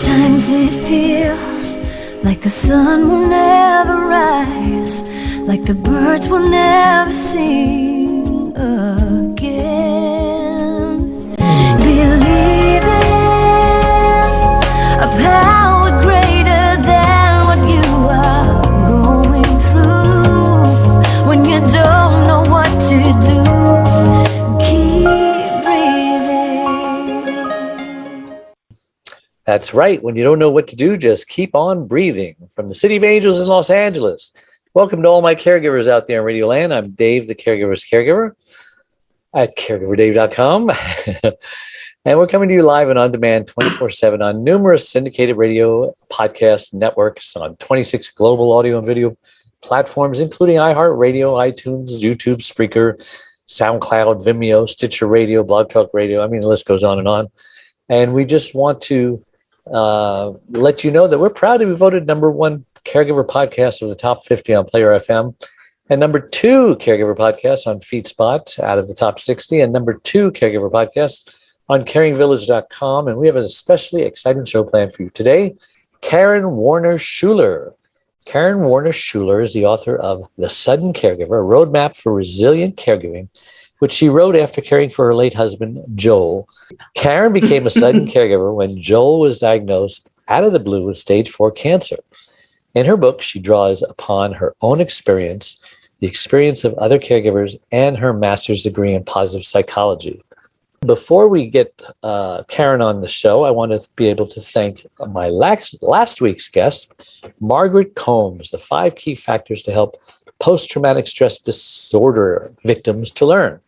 Sometimes it feels like the sun will never rise, like the birds will never sing again. Believe in a power greater than what you are going through. When you don't know what to do, keep breathing. That's right. When you don't know what to do, just keep on breathing. From the City of Angels in Los Angeles. Welcome to all my caregivers out there in Radio Land. I'm Dave, the Caregiver's Caregiver at caregiverdave.com. And we're coming to you live and on demand 24/7 on numerous syndicated radio podcast networks on 26 global audio and video platforms, including iHeartRadio, iTunes, YouTube, Spreaker, SoundCloud, Vimeo, Stitcher Radio, Blog Talk Radio. I mean, the list goes on. And we just want to let you know that we're proud to be voted #1 caregiver podcast of the top 50 on Player FM, and #2 caregiver podcast on FeedSpot out of the top 60, and #2 caregiver podcast on caringvillage.com. And we have an especially exciting show planned for you today. Warner Schueler. Warner Schueler is the author of The Sudden Caregiver, a roadmap for resilient caregiving, which she wrote after caring for her late husband, Joel. Karen became a sudden caregiver when Joel was diagnosed out of the blue with stage 4 cancer. In her book, she draws upon her own experience, the experience of other caregivers, and her master's degree in positive psychology. Before we get Karen on the show, I want to be able to thank my last week's guest, Margaret Combs, the 5 key factors to help post-traumatic stress disorder victims to learn.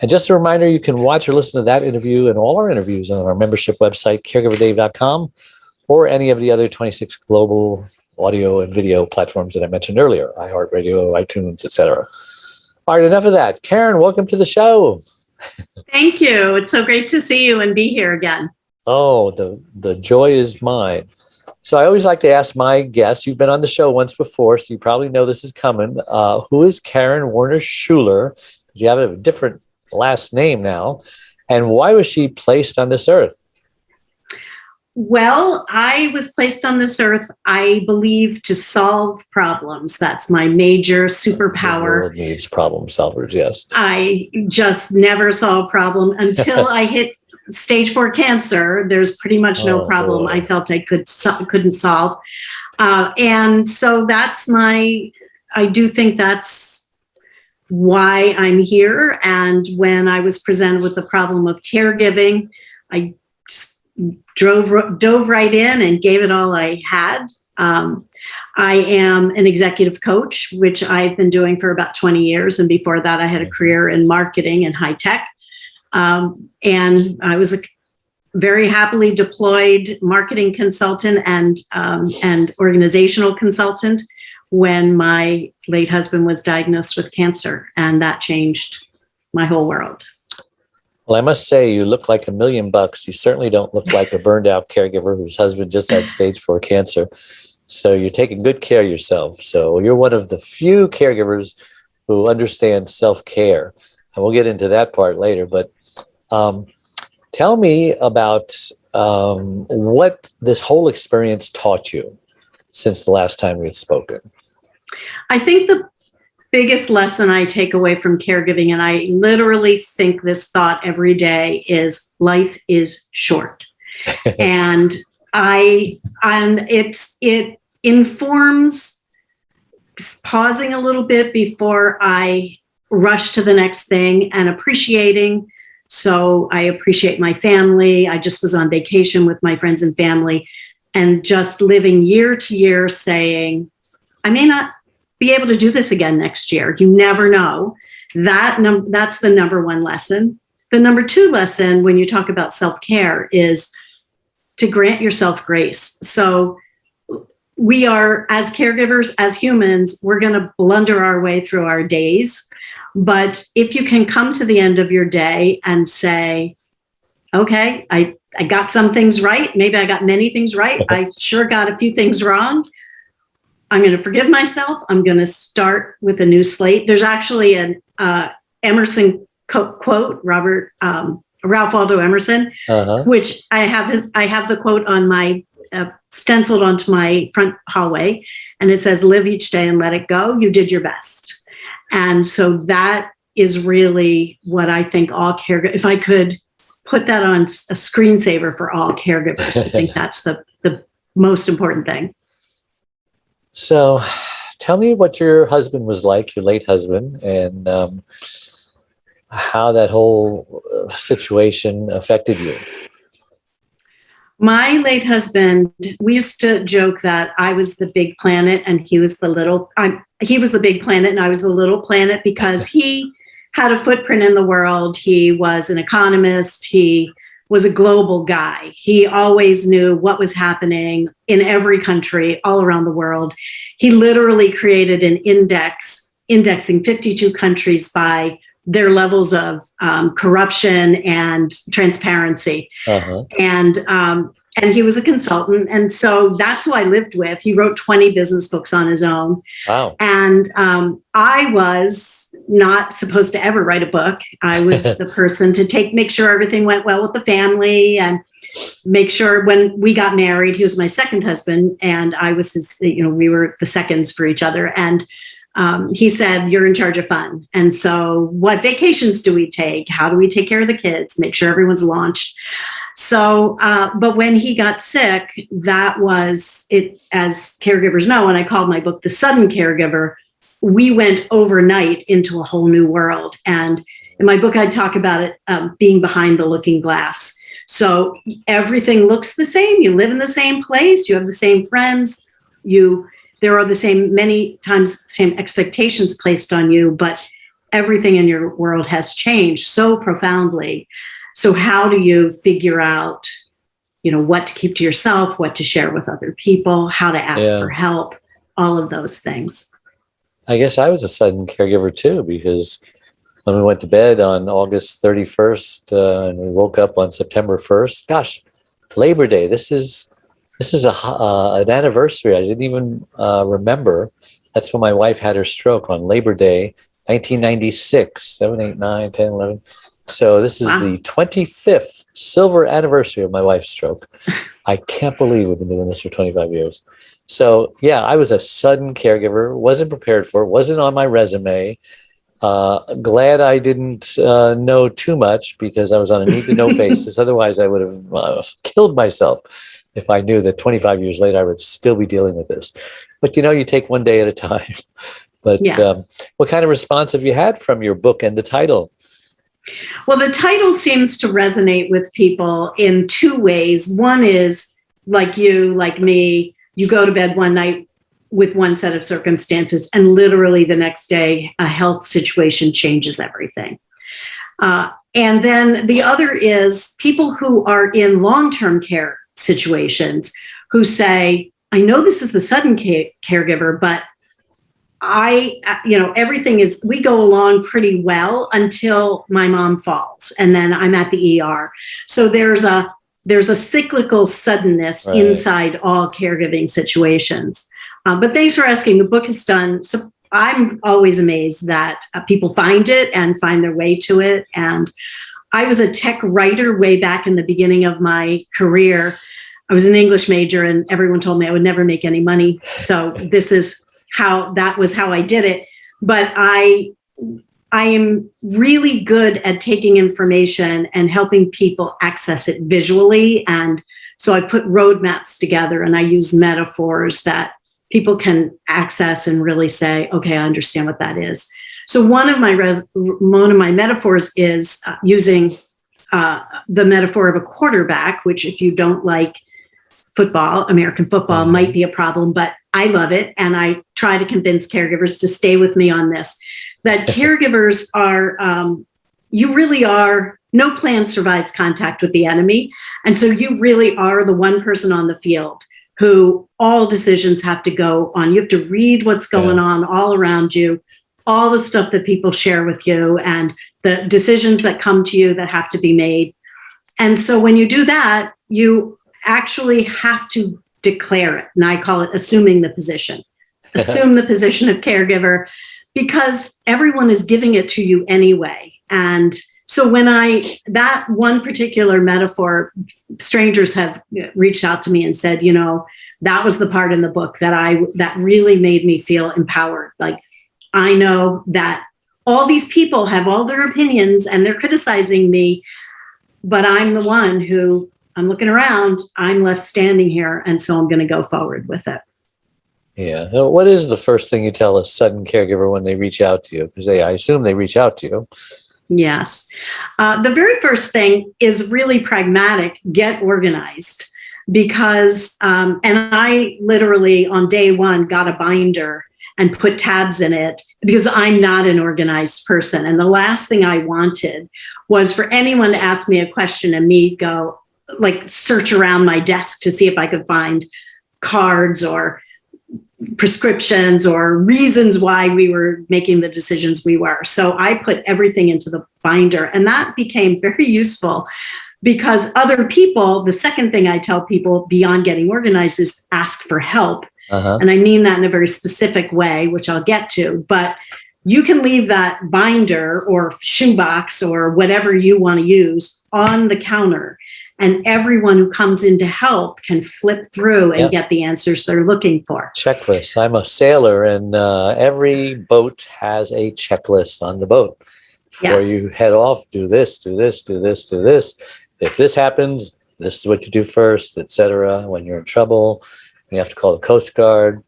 And just a reminder, you can watch or listen to that interview and all our interviews on our membership website, caregiverdave.com, or any of the other 26 global audio and video platforms that I mentioned earlier, iHeartRadio, iTunes, etc. All right, enough of that. Karen, welcome to the show. Thank you. It's so great to see you and be here again. Oh, the joy is mine. So I always like to ask my guests, you've been on the show once before, so you probably know this is coming. Who is Karen Warner Schueler? Because you have a different last name now. And why was she placed on this earth? Well, I was placed on this earth, I believe, to solve problems. That's my major superpower. The world needs problem solvers, yes. I just never saw a problem until I hit stage 4 cancer. There's pretty much no problem I felt I couldn't solve. And so I do think that's why I'm here. And when I was presented with the problem of caregiving, I just dove right in and gave it all I had. I am an executive coach, which I've been doing for about 20 years. And before that, I had a career in marketing and high tech. And I was a very happily deployed marketing consultant and organizational consultant when my late husband was diagnosed with cancer. And that changed my whole world. Well, I must say, you look like $1 million. You certainly don't look like a burned out caregiver whose husband just had stage 4 cancer. So you're taking good care of yourself. So you're one of the few caregivers who understand self-care. And we'll get into that part later. But tell me about what this whole experience taught you since the last time we had spoken. I think the biggest lesson I take away from caregiving, and I literally think this thought every day, is life is short. And it informs pausing a little bit before I rush to the next thing and appreciating. So I appreciate my family. I just was on vacation with my friends and family, and just living year to year saying, I may not be able to do this again next year. You never know. That's the #1 lesson. The #2 lesson, when you talk about self-care, is to grant yourself grace. So we are, as caregivers, as humans, we're going to blunder our way through our days. But if you can come to the end of your day and say, okay, I got some things right. Maybe I got many things right. I sure got a few things wrong. I'm going to forgive myself. I'm going to start with a new slate. There's actually an Emerson quote, Ralph Waldo Emerson, which I have the quote on my stenciled onto my front hallway, and it says, "Live each day and let it go. You did your best." And so that is really what I think all caregivers, if I could put that on a screensaver for all caregivers, I think that's the most important thing. So tell me what your husband was like, your late husband, and how that whole situation affected you. My late husband, we used to joke that I was the big planet and he was the little, he was the big planet and I was the little planet, because he had a footprint in the world. He was an economist. He was a global guy. He always knew what was happening in every country all around the world. He literally created an indexing 52 countries by their levels of corruption and transparency. Uh-huh. And he was a consultant. And so that's who I lived with. He wrote 20 business books on his own. Wow. And I was not supposed to ever write a book. I was the person to make sure everything went well with the family, and make sure when we got married, he was my second husband and I was his, we were the seconds for each other. And he said, "You're in charge of fun. And so what vacations do we take? How do we take care of the kids? Make sure everyone's launched." So, but when he got sick, that was it, as caregivers know, and I called my book The Sudden Caregiver, we went overnight into a whole new world. And in my book, I talk about it being behind the looking glass. So everything looks the same. You live in the same place. You have the same friends. There are the same, many times, same expectations placed on you, but everything in your world has changed so profoundly. So how do you figure out, what to keep to yourself, what to share with other people, how to ask for help, all of those things. I guess I was a sudden caregiver too, because when we went to bed on August 31st and we woke up on September 1st, gosh, Labor Day, this is an anniversary I didn't even remember. That's when my wife had her stroke, on Labor Day, 1996, 7, 8, 9, 10, 11. So this is the 25th silver anniversary of my wife's stroke. I can't believe we've been doing this for 25 years. So yeah, I was a sudden caregiver, wasn't prepared for it, wasn't on my resume. Glad I didn't know too much, because I was on a need-to-know basis. Otherwise, I would have killed myself if I knew that 25 years later I would still be dealing with this. But you take one day at a time. But yes. What kind of response have you had from your book and the title? Well, the title seems to resonate with people in two ways. One is, like you, like me, you go to bed one night with one set of circumstances, and literally the next day, a health situation changes everything. And then the other is people who are in long-term care situations who say, "I know this is the sudden caregiver, but everything is, we go along pretty well until my mom falls, and then I'm at the ER." So there's a cyclical suddenness inside all caregiving situations. But thanks for asking. The book is done. So I'm always amazed that people find it and find their way to it. And I was a tech writer way back in the beginning of my career. I was an English major, and everyone told me I would never make any money. So this is how I did it. But I am really good at taking information and helping people access it visually. And so I put roadmaps together, and I use metaphors that people can access and really say, "Okay, I understand what that is." So one of my metaphors is using the metaphor of a quarterback, which, if you don't like football, American football, might be a problem, but I love it. And I try to convince caregivers to stay with me on this, that caregivers are, you really are, no plan survives contact with the enemy. And so you really are the one person on the field who all decisions have to go on. You have to read what's going on all around you, all the stuff that people share with you, and the decisions that come to you that have to be made. And so when you do that, you actually have to declare it. And I call it assuming the position. Assume the position of caregiver, because everyone is giving it to you anyway. And so So that one particular metaphor, strangers have reached out to me and said, that was the part in the book that really made me feel empowered. Like, I know that all these people have all their opinions and they're criticizing me, but I'm the one who, I'm looking around, I'm left standing here, and so I'm going to go forward with it. Yeah. So what is the first thing you tell a sudden caregiver when they reach out to you? Because I assume they reach out to you. Yes. The very first thing is really pragmatic: get organized. Because, and I literally on day one got a binder and put tabs in it because I'm not an organized person. And the last thing I wanted was for anyone to ask me a question and me go like search around my desk to see if I could find cards or prescriptions or reasons why we were making the decisions we were. So I put everything into the binder, and that became very useful because other people, the second thing I tell people beyond getting organized is ask for help. And I mean that in a very specific way, which I'll get to, but you can leave that binder or shoebox or whatever you want to use on the counter, and everyone who comes in to help can flip through and get the answers they're looking for. Checklist. I'm a sailor, and every boat has a checklist on the boat. Before you head off, do this, do this, do this, do this. If this happens, this is what you do first, etc. When you're in trouble, you have to call the Coast Guard.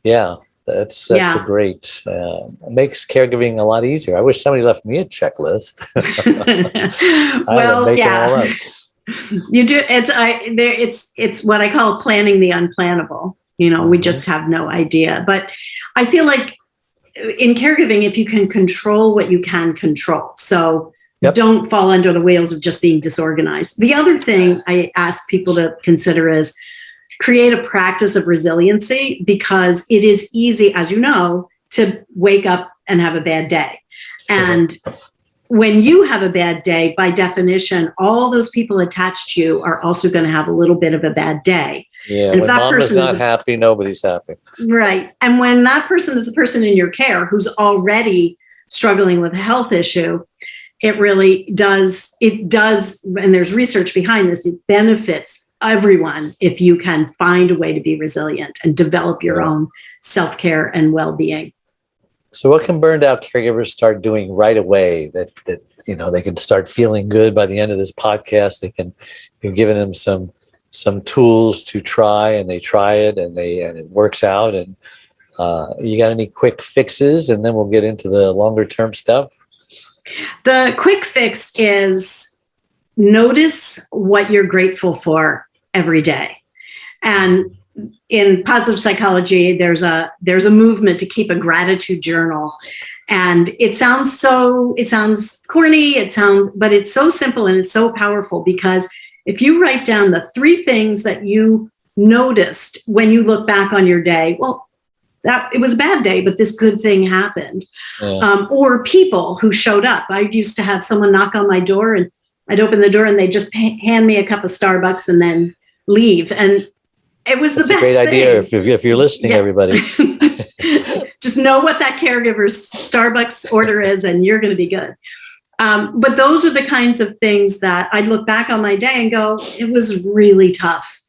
Yeah, that's a great, makes caregiving a lot easier. I wish somebody left me a checklist. Well, yeah. You do. It's what I call planning the unplannable. We just have no idea. But I feel like in caregiving, if you can control what you can control, so don't fall under the wheels of just being disorganized. The other thing I ask people to consider is create a practice of resiliency, because it is easy, as you know, to wake up and have a bad day. And when you have a bad day, by definition, all those people attached to you are also going to have a little bit of a bad day. Yeah, and if that person's not happy, nobody's happy. Right. And when that person is the person in your care who's already struggling with a health issue, it really does, and there's research behind this, it benefits everyone if you can find a way to be resilient and develop your own self-care and well-being. So what can burned out caregivers start doing right away that they can start feeling good by the end of this podcast? You're giving them some tools to try, and they try it and it works out. And you got any quick fixes? And then we'll get into the longer term stuff. The quick fix is notice what you're grateful for every day. And in positive psychology, there's a movement to keep a gratitude journal. And it sounds corny, but it's so simple and it's so powerful, because if you write down the 3 things that you noticed when you look back on your day, well, that it was a bad day, but this good thing happened. Or people who showed up. I used to have someone knock on my door, and I'd open the door and they'd just hand me a cup of Starbucks and then leave. And it was the best thing. Great idea if you're listening, everybody. Just know what that caregiver's Starbucks order is, and you're going to be good. But those are the kinds of things that I'd look back on my day and go, it was really tough.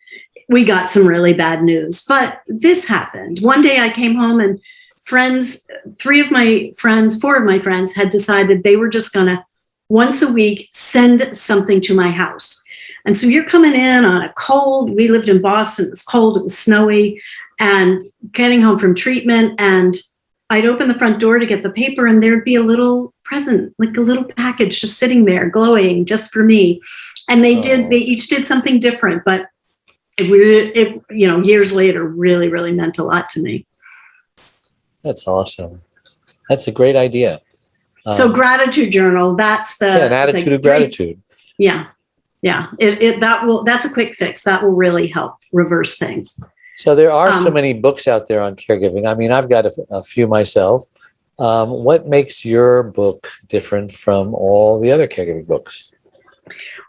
We got some really bad news, but this happened. One day I came home and 4 of my friends had decided they were just going to once a week send something to my house. And so you're coming in on a cold, we lived in Boston, it was cold, it was snowy, and getting home from treatment, and I'd open the front door to get the paper, and there'd be a little present, like a little package just sitting there glowing just for me. And they each did something different, but it years later really, really meant a lot to me. That's awesome. That's a great idea. So gratitude journal, that's an attitude of gratitude. Yeah. That's a quick fix. That will really help reverse things. So there are so many books out there on caregiving. I mean, I've got a few myself. What makes your book different from all the other caregiving books?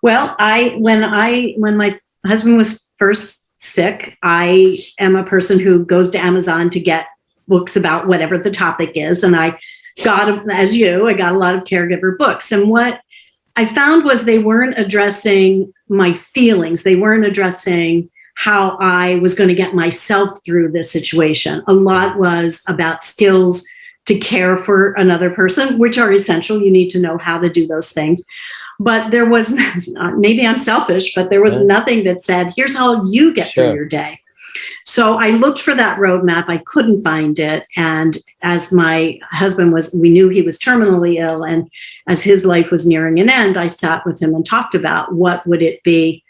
Well, when my husband was first sick, I am a person who goes to Amazon to get books about whatever the topic is. And I got a lot of caregiver books. And what I found was they weren't addressing my feelings. They weren't addressing how I was going to get myself through this situation. A lot was about skills to care for another person, which are essential. You need to know how to do those things. But there was, maybe I'm selfish, but there was nothing that said, here's how you get through your day. So I looked for that roadmap. I couldn't find it. And as my husband we knew he was terminally ill. And as his life was nearing an end, I sat with him and talked about what would it be?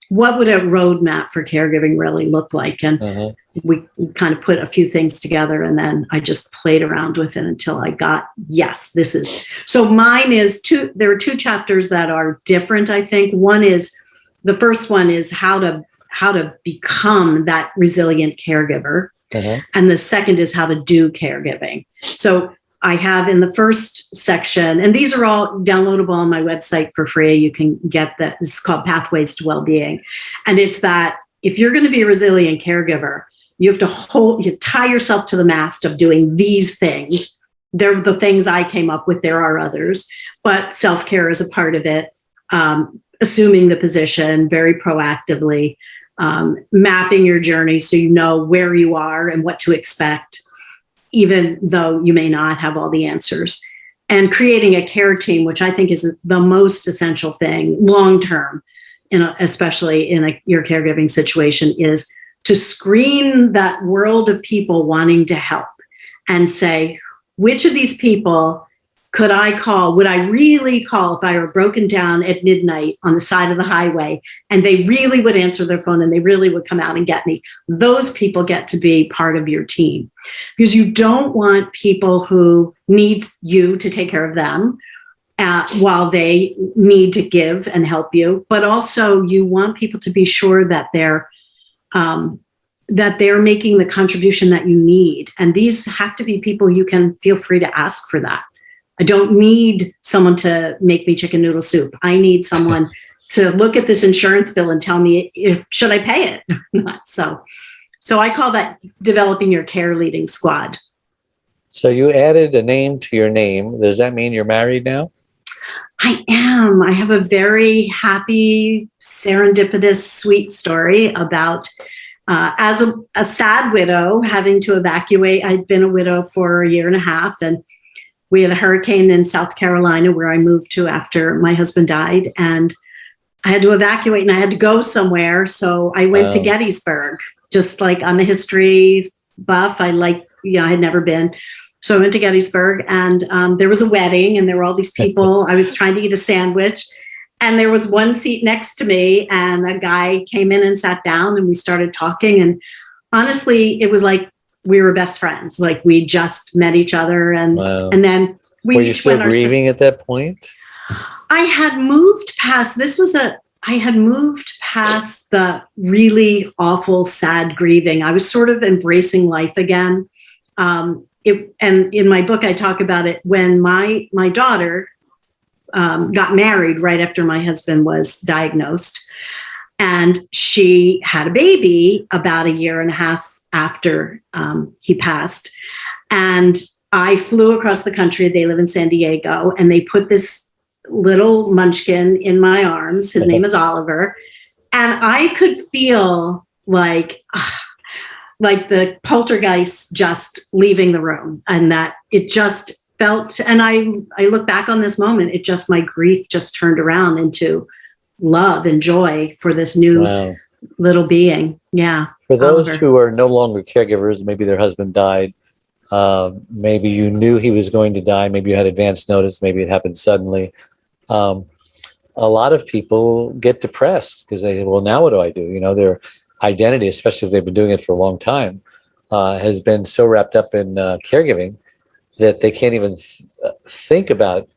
What would a roadmap for caregiving really look like? And we kind of put a few things together, and then I just played around with it until I got, yes, this is. So mine is there are 2 chapters that are different, I think. The first one is how to become that resilient caregiver. And the second is how to do caregiving. So I have in the first section, and these are all downloadable on my website for free. You can get that. It's called Pathways to Wellbeing. And it's that if you're going to be a resilient caregiver, you have to tie yourself to the mast of doing these things. They're the things I came up with. There are others, but self-care is a part of it. Assuming the position very proactively, mapping your journey so you know where you are and what to expect, even though you may not have all the answers, and creating a care team, which I think is the most essential thing long-term, especially in your caregiving situation, is to screen that world of people wanting to help and say, which of these people could I call? Would I really call if I were broken down at midnight on the side of the highway and they really would answer their phone and they really would come out and get me? Those people get to be part of your team, because you don't want people who need you to take care of them while they need to give and help you. But also you want people to be sure that they're making the contribution that you need. And these have to be people you can feel free to ask for that. I don't need someone to make me chicken noodle soup. I need someone to look at this insurance bill and tell me should I pay it or not. So I call that developing your care leading squad. So you added a name to your name. Does that mean you're married now? I am. I have a very happy, serendipitous, sweet story about as a sad widow having to evacuate. I'd been a widow for a year and a half, and we had a hurricane in South Carolina where I moved to after my husband died, and I had to evacuate and I had to go somewhere. So I went to Gettysburg, just like I'm a history buff. I had never been. So I went to Gettysburg, and there was a wedding and there were all these people. I was trying to eat a sandwich, and there was one seat next to me, and a guy came in and sat down and we started talking. And honestly, it was like we were best friends. Like we just met each other, and then we were you still grieving at that point? I had moved past. I had moved past the really awful, sad grieving. I was sort of embracing life again. And in my book, I talk about it when my daughter got married right after my husband was diagnosed, and she had a baby about a year and a half after he passed. And I flew across the country. They live in San Diego, and they put this little munchkin in my arms. His name is Oliver. And I could feel like the poltergeist just leaving the room, and that it just felt, and I look back on this moment, my grief just turned around into love and joy for this new little being. Yeah. For those who are no longer caregivers, maybe their husband died, maybe you knew he was going to die, maybe you had advance notice, maybe it happened suddenly. A lot of people get depressed because they, well, now what do I do? You know, their identity, especially if they've been doing it for a long time, has been so wrapped up in caregiving that they can't even think about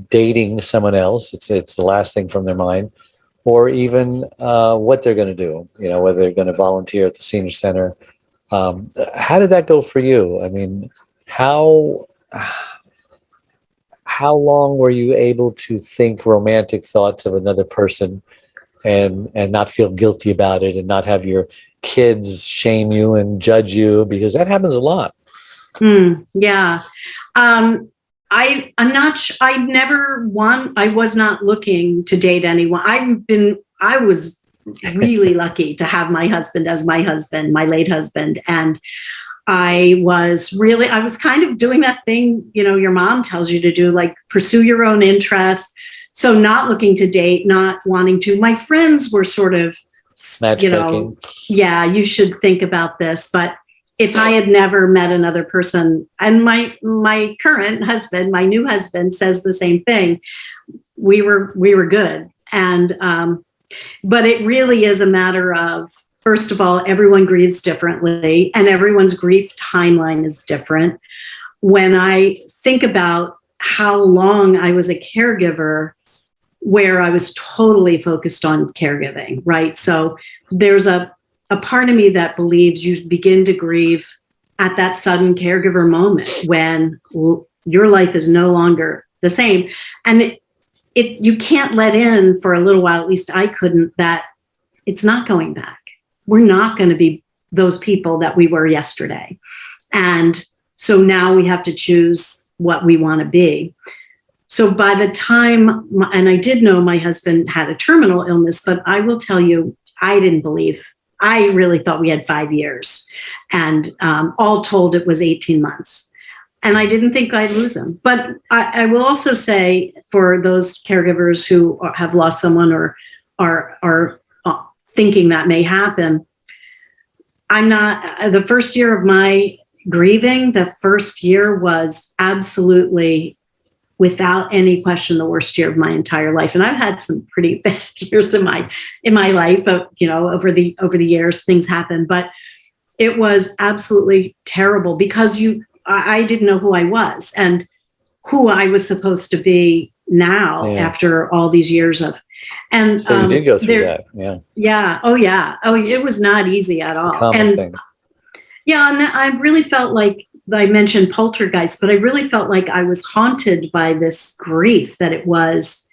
dating someone else. It's the last thing from their mind, or even what they're going to do, you know, whether they're going to volunteer at the senior center. How did that go for you? I mean, how long were you able to think romantic thoughts of another person and not feel guilty about it, and not have your kids shame you and judge you? Because that happens a lot. Yeah. I was not looking to date anyone. I was really lucky to have my husband as my husband, my late husband. And I was kind of doing that thing, your mom tells you to do, like pursue your own interests. So not looking to date, not wanting to. My friends were sort of, matchmaking. Yeah, you should think about this. But if I had never met another person, and my current husband, my new husband says the same thing, we were good. And, but it really is a matter of, first of all, everyone grieves differently and everyone's grief timeline is different. When I think about how long I was a caregiver, where I was totally focused on caregiving, right? So there's a part of me that believes you begin to grieve at that sudden caregiver moment when your life is no longer the same. And you can't let in for a little while, at least I couldn't, that it's not going back. We're not going to be those people that we were yesterday. And so now we have to choose what we want to be. So by the time, and I did know my husband had a terminal illness, but I will tell you, I really thought we had 5 years. And all told, it was 18 months. And I didn't think I'd lose him. But I will also say, for those caregivers who have lost someone or are thinking that may happen, I'm not, the first year of my grieving, the first year was absolutely, without any question, the worst year of my entire life. And I've had some pretty bad years in my life. Over the years, things happen, but it was absolutely terrible because I didn't know who I was and who I was supposed to be now after all these years of. And so you did go through that, yeah. Yeah. Oh, yeah. Oh, it was not easy at all. A common thing. Yeah, and I really felt like, I mentioned poltergeist, but I really felt like I was haunted by this grief, that it was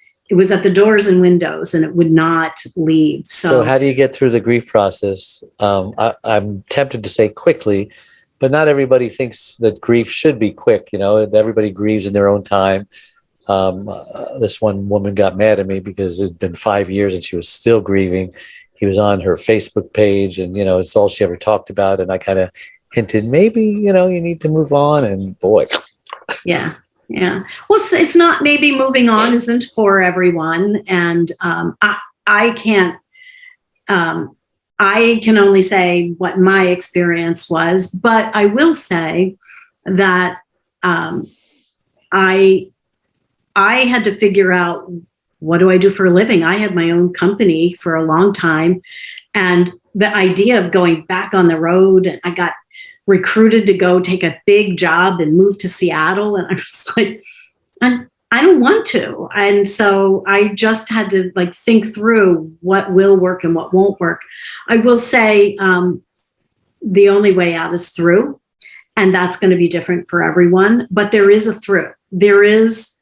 at the doors and windows and it would not leave. So how do you get through the grief process? I'm tempted to say quickly, but not everybody thinks that grief should be quick. Everybody grieves in their own time. This one woman got mad at me because it'd been 5 years and she was still grieving. He was on her Facebook page and, it's all she ever talked about. And I kind of hinted, maybe, you need to move on, and boy. Yeah. Yeah. Well, it's not, maybe moving on isn't for everyone. And I can only say what my experience was, but I will say that I had to figure out, what do I do for a living? I had my own company for a long time. And the idea of going back on the road, and I got recruited to go take a big job and move to Seattle. And I was like, I don't want to. And so I just had to think through what will work and what won't work. I will say the only way out is through, and that's going to be different for everyone, but there is a through. There is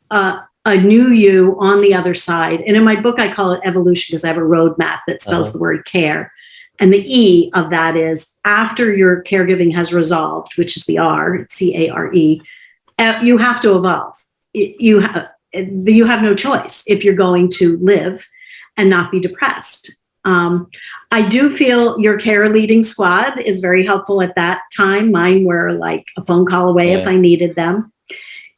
a new you on the other side. And in my book, I call it evolution because I have a roadmap that spells the word care. And the E of that is, after your caregiving has resolved, which is the R, C-A-R-E, you have to evolve. You have no choice if you're going to live and not be depressed. I do feel your care leading squad is very helpful at that time. Mine were like a phone call away if I needed them.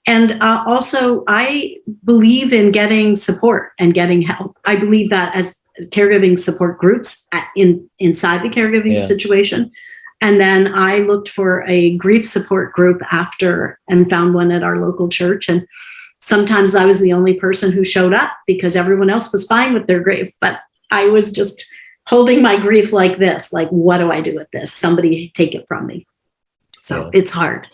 And also, I believe in getting support and getting help. I believe that as caregiving support groups inside the caregiving situation. And then I looked for a grief support group after and found one at our local church. And sometimes I was the only person who showed up because everyone else was fine with their grief. But I was just holding my grief like this, like, what do I do with this? Somebody take it from me. So it's hard.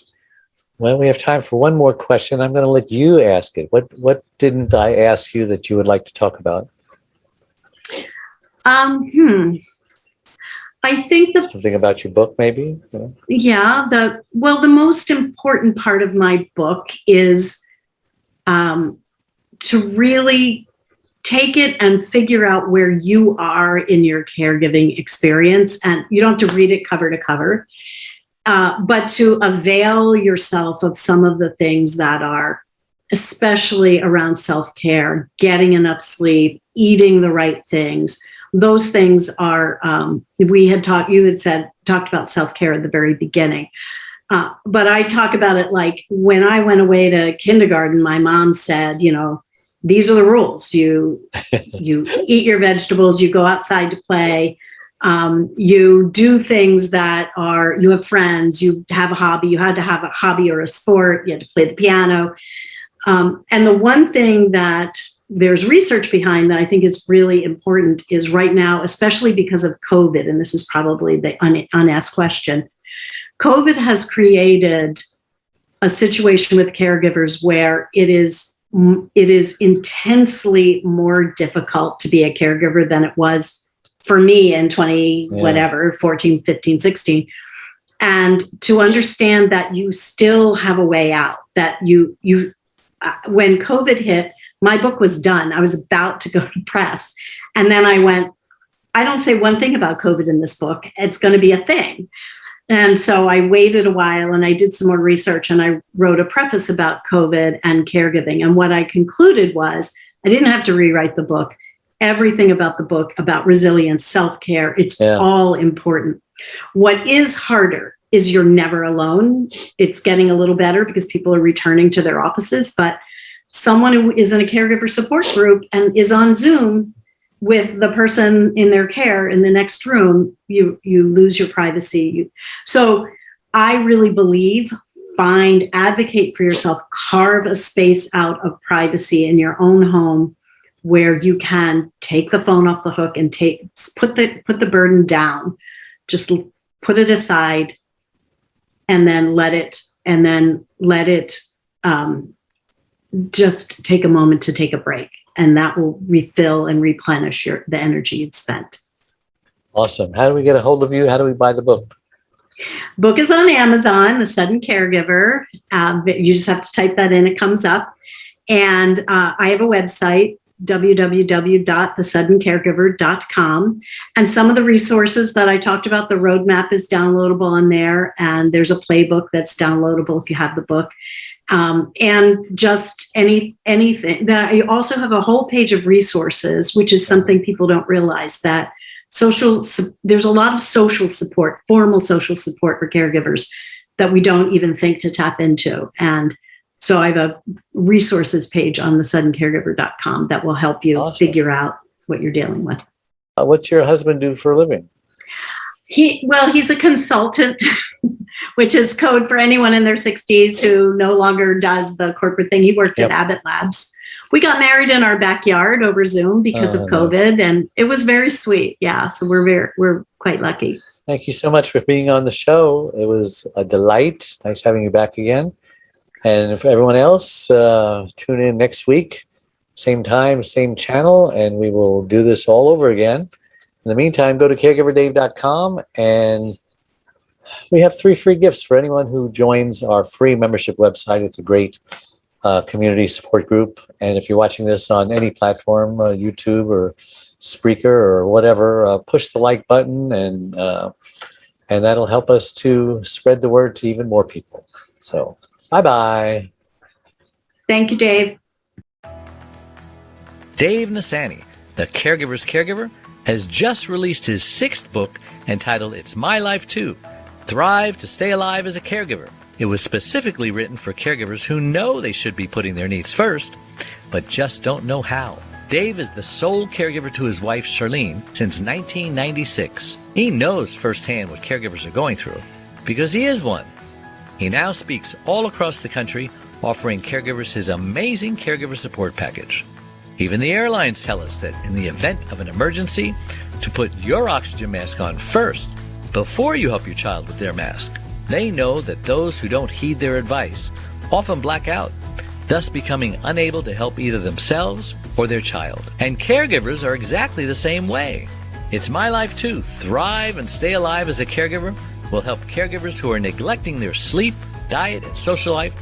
Well, we have time for one more question. I'm going to let you ask it. What didn't I ask you that you would like to talk about? I think something about your book, maybe? The most important part of my book is to really take it and figure out where you are in your caregiving experience. And you don't have to read it cover to cover. but to avail yourself of some of the things that are, especially around self-care, getting enough sleep, eating the right things. Those things are, you had talked about self-care at the very beginning. But I talk about it like when I went away to kindergarten, my mom said, these are the rules. You eat your vegetables, you go outside to play, you do things that are, you have friends, you have a hobby, you had to have a hobby or a sport, you had to play the piano. And the one thing that there's research behind that I think is really important is right now, especially because of COVID, and this is probably the unasked question, COVID has created a situation with caregivers where it is intensely more difficult to be a caregiver than it was for me in 14, 15, 16. And to understand that you still have a way out, that when COVID hit, my book was done. I was about to go to press. And then I went, I don't say one thing about COVID in this book. It's going to be a thing. And so I waited a while and I did some more research and I wrote a preface about COVID and caregiving. And what I concluded was I didn't have to rewrite the book. Everything about the book, about resilience, self-care, it's all important. What is harder is you're never alone. It's getting a little better because people are returning to their offices, but someone who is in a caregiver support group and is on Zoom with the person in their care in the next room, you lose your privacy. So I really believe, advocate for yourself, carve a space out of privacy in your own home where you can take the phone off the hook and put the burden down, just put it aside and then let it just take a moment to take a break. And that will refill and replenish the energy you've spent. Awesome. How do we get a hold of you? How do we buy the book? Book is on Amazon, The Sudden Caregiver. You just have to type that in. It comes up. And I have a website, www.thesuddencaregiver.com. And some of the resources that I talked about, the roadmap is downloadable on there. And there's a playbook that's downloadable if you have the book. And just anything that I also have a whole page of resources, which is something people don't realize, that there's a lot of social support, formal social support for caregivers that we don't even think to tap into. And so I have a resources page on thesuddencaregiver.com that will help you figure out what you're dealing with. What's your husband do for a living? He's a consultant, which is code for anyone in their 60s who no longer does the corporate thing. He worked at Abbott Labs. We got married in our backyard over Zoom because of COVID, and it was very sweet. Yeah, so we're quite lucky. Thank you so much for being on the show. It was a delight. Nice having you back again. And for everyone else, tune in next week, same time, same channel, and we will do this all over again. In the meantime, go to caregiverdave.com, and we have 3 free gifts for anyone who joins our free membership website. It's a great community support group. And if you're watching this on any platform, YouTube or Spreaker or whatever, push the like button, and that'll help us to spread the word to even more people. So bye-bye. Thank you, Dave. Dave Nasani, the Caregiver's Caregiver, has just released his 6th book entitled It's My Life Too, Thrive to Stay Alive as a Caregiver. It was specifically written for caregivers who know they should be putting their needs first, but just don't know how. Dave is the sole caregiver to his wife, Charlene, since 1996. He knows firsthand what caregivers are going through because he is one. He now speaks all across the country, offering caregivers his amazing caregiver support package. Even the airlines tell us that in the event of an emergency, to put your oxygen mask on first before you help your child with their mask. They know that those who don't heed their advice often black out, thus becoming unable to help either themselves or their child. And caregivers are exactly the same way. It's My Life Too, Thrive and Stay Alive as a Caregiver will help caregivers who are neglecting their sleep, diet, and social life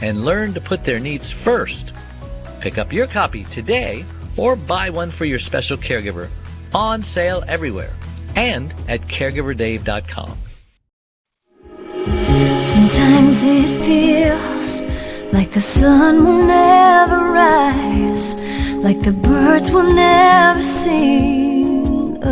and learn to put their needs first. Pick up your copy today or buy one for your special caregiver, on sale everywhere and at caregiverdave.com. Sometimes it feels like the sun will never rise, like the birds will never sing.